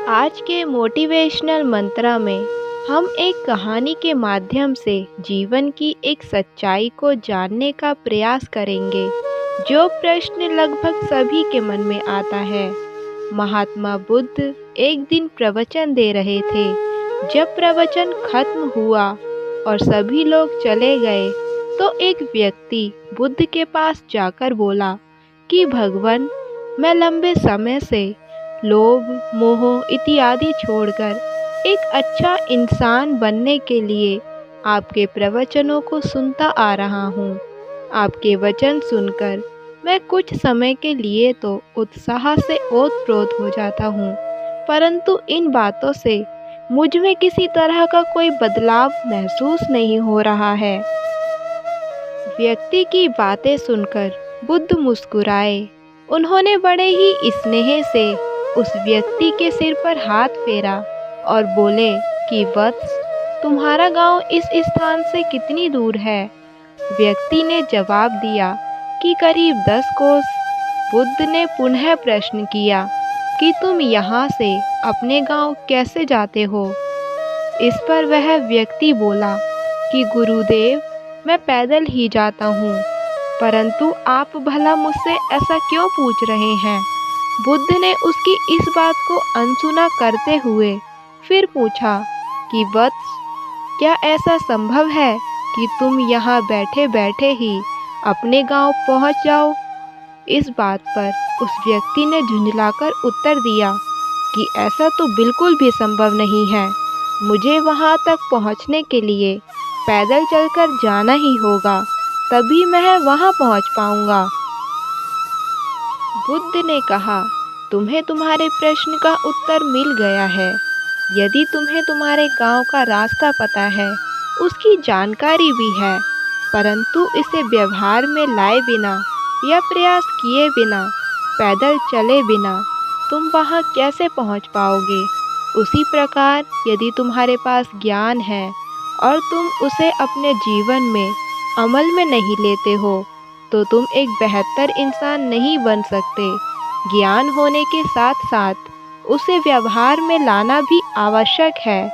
आज के मोटिवेशनल मंत्रा में हम एक कहानी के माध्यम से जीवन की एक सच्चाई को जानने का प्रयास करेंगे, जो प्रश्न लगभग सभी के मन में आता है। महात्मा बुद्ध एक दिन प्रवचन दे रहे थे। जब प्रवचन खत्म हुआ और सभी लोग चले गए, तो एक व्यक्ति बुद्ध के पास जाकर बोला कि भगवान, मैं लंबे समय से लोभ, मोह इत्यादि छोड़कर एक अच्छा इंसान बनने के लिए आपके प्रवचनों को सुनता आ रहा हूँ। आपके वचन सुनकर मैं कुछ समय के लिए तो उत्साह से ओत-प्रोत हो जाता हूँ, परंतु इन बातों से मुझ में किसी तरह का कोई बदलाव महसूस नहीं हो रहा है। व्यक्ति की बातें सुनकर बुद्ध मुस्कुराए। उन्होंने बड़े ही स्नेह से उस व्यक्ति के सिर पर हाथ फेरा और बोले कि वत्स, तुम्हारा गांव इस स्थान से कितनी दूर है? व्यक्ति ने जवाब दिया कि करीब 10 कोस। बुद्ध ने पुनः प्रश्न किया कि तुम यहाँ से अपने गांव कैसे जाते हो? इस पर वह व्यक्ति बोला कि गुरुदेव, मैं पैदल ही जाता हूँ। परंतु आप भला मुझसे ऐसा क्यों पूछ रहे हैं? बुद्ध ने उसकी इस बात को अनसुना करते हुए फिर पूछा कि वत्स, क्या ऐसा संभव है कि तुम यहाँ बैठे बैठे ही अपने गांव पहुँच जाओ? इस बात पर उस व्यक्ति ने झुंझलाकर उत्तर दिया कि ऐसा तो बिल्कुल भी संभव नहीं है। मुझे वहाँ तक पहुँचने के लिए पैदल चलकर जाना ही होगा, तभी मैं वहाँ पहुँच पाऊँगा। बुद्ध ने कहा, तुम्हें तुम्हारे प्रश्न का उत्तर मिल गया है। यदि तुम्हें तुम्हारे गांव का रास्ता पता है, उसकी जानकारी भी है, परंतु इसे व्यवहार में लाए बिना या प्रयास किए बिना, पैदल चले बिना तुम वहां कैसे पहुंच पाओगे? उसी प्रकार यदि तुम्हारे पास ज्ञान है और तुम उसे अपने जीवन में अमल में नहीं लेते हो, तो तुम एक बेहतर इंसान नहीं बन सकते। ज्ञान होने के साथ साथ उसे व्यवहार में लाना भी आवश्यक है।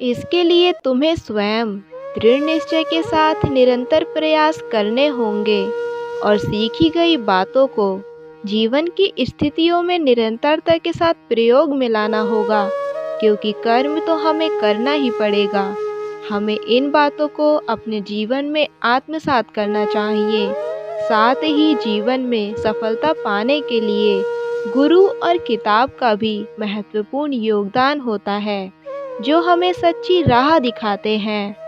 इसके लिए तुम्हें स्वयं दृढ़ निश्चय के साथ निरंतर प्रयास करने होंगे और सीखी गई बातों को जीवन की स्थितियों में निरंतरता के साथ प्रयोग में लाना होगा, क्योंकि कर्म तो हमें करना ही पड़ेगा। हमें इन बातों को अपने जीवन में आत्मसात करना चाहिए। साथ ही जीवन में सफलता पाने के लिए गुरु और किताब का भी महत्वपूर्ण योगदान होता है, जो हमें सच्ची राह दिखाते हैं।